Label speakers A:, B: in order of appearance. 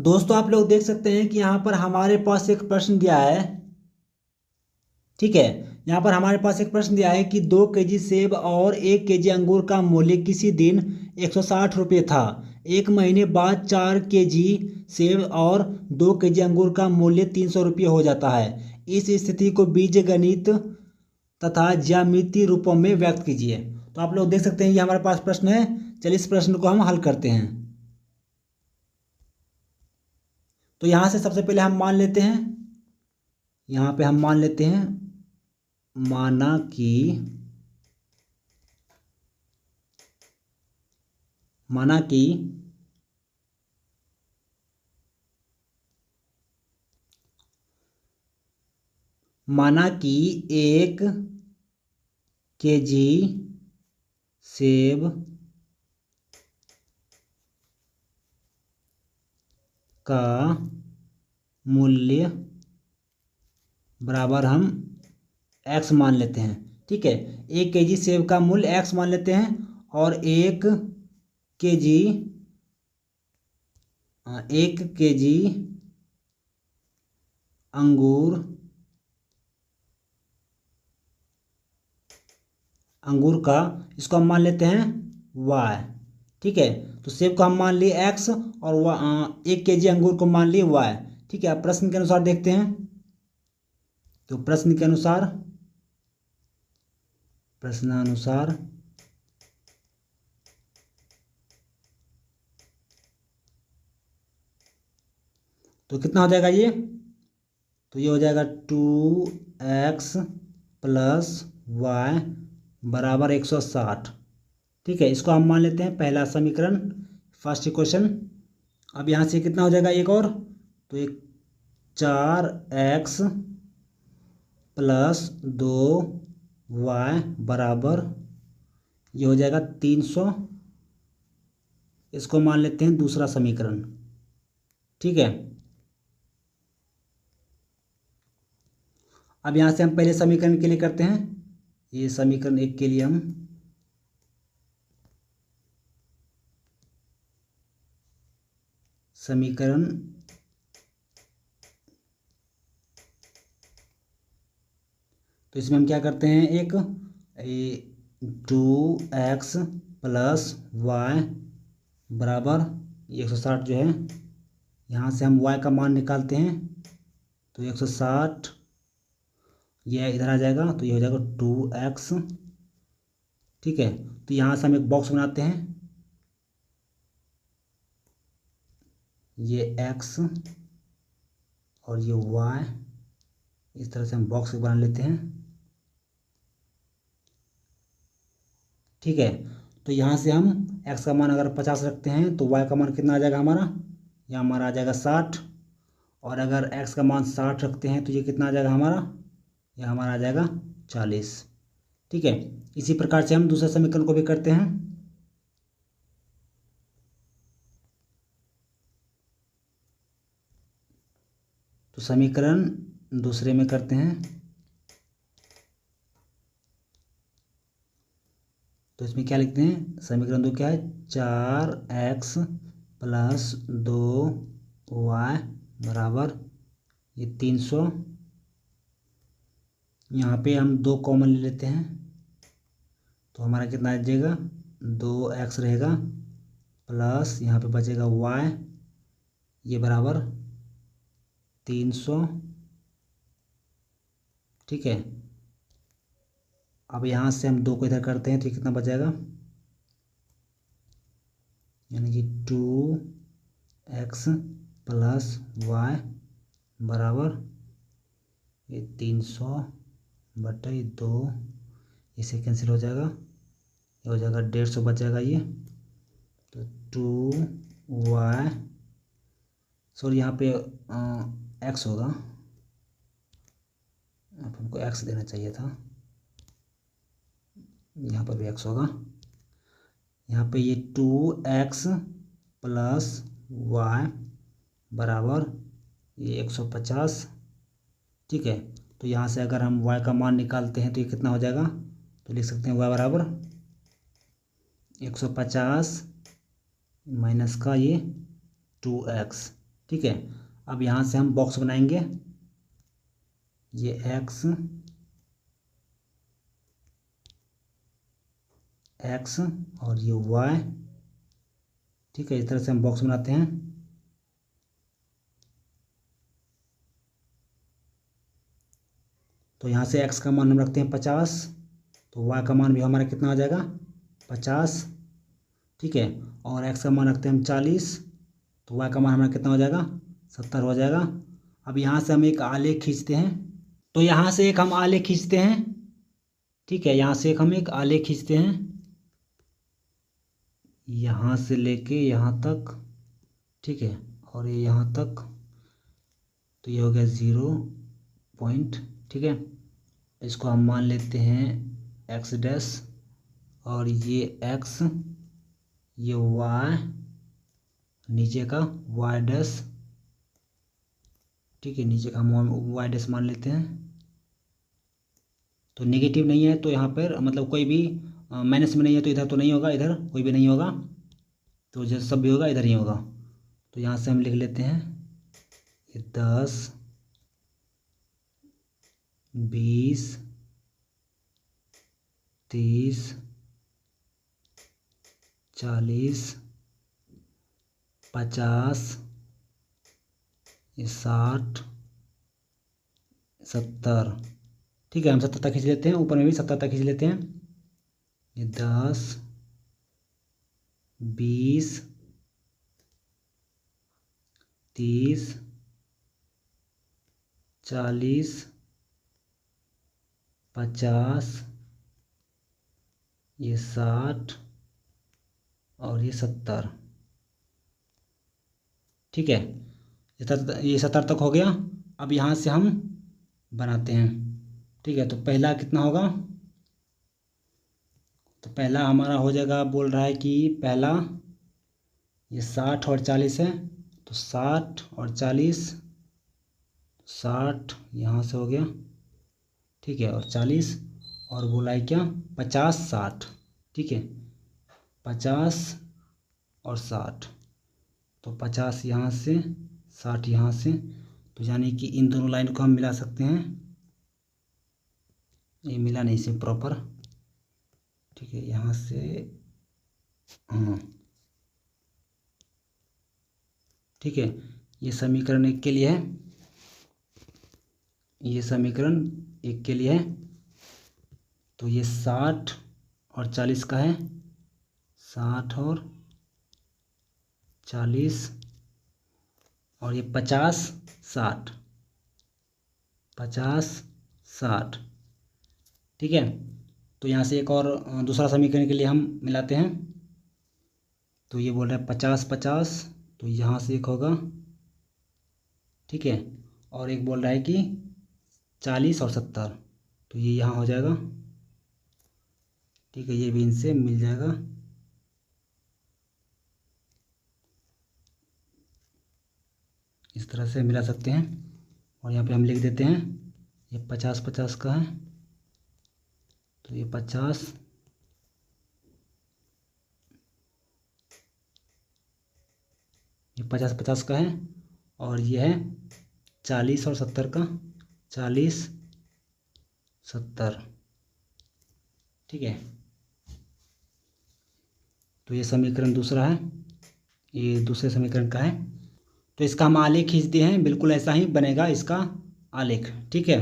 A: दोस्तों आप लोग देख सकते हैं कि यहाँ पर हमारे पास एक प्रश्न दिया है। ठीक है, यहाँ पर हमारे पास एक प्रश्न दिया है कि 2 केजी सेब और 1 केजी अंगूर का मूल्य किसी दिन 160 रुपये था। एक महीने बाद 4 केजी सेब और 2 केजी अंगूर का मूल्य 300 रुपये हो जाता है। इस स्थिति को बीजगणित तथा ज्यामितीय रूपों में व्यक्त कीजिए। तो आप लोग देख सकते हैं ये हमारे पास प्रश्न है। चलिए इस प्रश्न को हम हल करते हैं। तो यहाँ से सबसे पहले हम मान लेते हैं, यहाँ पे हम मान लेते हैं माना कि माना कि 1 केजी सेब का मूल्य बराबर हम x मान लेते हैं। ठीक है, 1 केजी सेब का मूल्य x मान लेते हैं और 1 केजी अंगूर का इसको हम मान लेते हैं y। ठीक है, तो सेब को हम मान लिए x और 1 केजी अंगूर को मान लिए y। ठीक है, अब प्रश्न के अनुसार देखते हैं। तो प्रश्नानुसार तो कितना हो जाएगा ये? तो ये हो जाएगा 2x + y बराबर 160। ठीक है, इसको हम मान लेते हैं पहला समीकरण, फर्स्ट इक्वेशन। अब यहाँ से कितना हो जाएगा एक और? तो एक 4x + 2y बराबर ये हो जाएगा 300। इसको मान लेते हैं दूसरा समीकरण। ठीक है, अब यहाँ से हम पहले समीकरण के लिए करते हैं। ये समीकरण 1 के लिए हम समीकरण तो इसमें हम क्या करते हैं, एक 2x + y बराबर 160 जो है, यहाँ से हम y का मान निकालते हैं। तो 160 ये इधर आ जाएगा, तो ये हो जाएगा 2x। ठीक है, तो यहाँ से हम एक बॉक्स बनाते हैं, ये x और ये y, इस तरह से हम बॉक्स बना लेते हैं। ठीक है, तो यहाँ से हम x का मान अगर 50 रखते हैं तो y का मान कितना आ जाएगा हमारा? यहाँ हमारा आ जाएगा 60। और अगर x का मान 60 रखते हैं तो ये कितना आ जाएगा हमारा? यह हमारा आ जाएगा 40। ठीक है, इसी प्रकार से हम दूसरे समीकरण को भी करते हैं। तो समीकरण दूसरे में करते हैं। तो इसमें क्या लिखते हैं? समीकरण 2 क्या है? 4x + 2y बराबर ये 300। यहाँ पे हम 2 कॉमन ले लेते हैं, तो हमारा कितना आ जाएगा? 2x रहेगा प्लस यहाँ पे बचेगा y, ये बराबर 300। ठीक है, अब यहाँ से हम 2 को इधर करते हैं तो ये कितना बचेगा? यानी कि 2x + y बराबर ये 300/2, इसे कैंसिल हो जाएगा, ये हो जाएगा 150 बच जाएगा ये। तो 2y सॉरी यहाँ पे x होगा, अब हमको x देना चाहिए था, यहाँ पर भी x होगा। यहाँ पे ये 2x + y बराबर ये 150। ठीक है, तो यहाँ से अगर हम y का मान निकालते हैं तो ये कितना हो जाएगा? तो लिख सकते हैं y बराबर 150 माइनस का ये 2x। ठीक है। अब यहाँ से हम बॉक्स बनाएंगे, ये एक्स और ये वाई, ठीक है। इस तरह से हम बॉक्स बनाते हैं। तो यहाँ से एक्स का मान हम रखते हैं 50, तो वाई का मान भी हमारा कितना हो जाएगा 50, ठीक है। और एक्स का मान रखते हैं हम 40, तो वाई का मान हमारा कितना हो जाएगा 70 हो जाएगा। अब यहाँ से हम एक आलेख खींचते हैं, तो यहाँ से एक हम आलेख खींचते हैं, ठीक है। यहाँ से हम एक आलेख खींचते हैं, यहाँ से लेके यहाँ तक, ठीक है। और ये यहाँ तक, तो ये हो गया 0 पॉइंट, ठीक है। इसको हम मान लेते हैं एक्स डैश, और ये एक्स, ये वाई, नीचे का वाई डैश, ठीक है। नीचे का हम वाई डैश मान लेते हैं। तो नेगेटिव नहीं है तो यहाँ पर मतलब कोई भी माइनस में नहीं है, तो इधर तो नहीं होगा, इधर कोई भी नहीं होगा, तो जो सब भी होगा इधर ही होगा। तो यहाँ से हम लिख लेते हैं ये 10, 20, 30, 40, 50, ये 60, 70, ठीक है। हम 70 तक खींच लेते हैं, ऊपर में भी 70 तक खींच लेते हैं। ये 10, 20, 30, 40, 50, ये 60 और ये 70, ठीक है। ये 70 तक हो गया। अब यहाँ से हम बनाते हैं, ठीक है। तो पहला कितना होगा, तो पहला हमारा हो जाएगा, बोल रहा है कि पहला ये 60 और 40 है, तो 60 और 40, 60 यहाँ से हो गया, ठीक है। और 40, और बोला है क्या 50 60, ठीक है। 50 और 60, तो 50 यहाँ से 60 यहाँ से, तो यानी कि इन दोनों लाइन को हम मिला सकते हैं। ये मिला नहीं से प्रॉपर, ठीक है। यहाँ से हाँ, ठीक है। ये समीकरण 1 के लिए है, ये समीकरण 1 के लिए है। तो ये 60 और 40 का है, 60 और 40, और ये 50 60, 50 60, ठीक है। तो यहाँ से एक और दूसरा समीकरण के लिए हम मिलाते हैं। तो ये बोल रहा है 50 50, तो यहाँ से एक होगा, ठीक है। और एक बोल रहा है कि 40 और 70, तो ये यहाँ हो जाएगा, ठीक है। ये भी इनसे मिल जाएगा, इस तरह से मिला सकते हैं। और यहाँ पे हम लिख देते हैं ये 50 50 का है, तो ये 50, ये 50 50 का है, और ये है 40 और 70 का, 40 70, ठीक है। तो ये समीकरण दूसरा है, ये दूसरे समीकरण का है। तो इसका हम आलेख खींच दिए हैं, बिल्कुल ऐसा ही बनेगा इसका आलेख, ठीक है।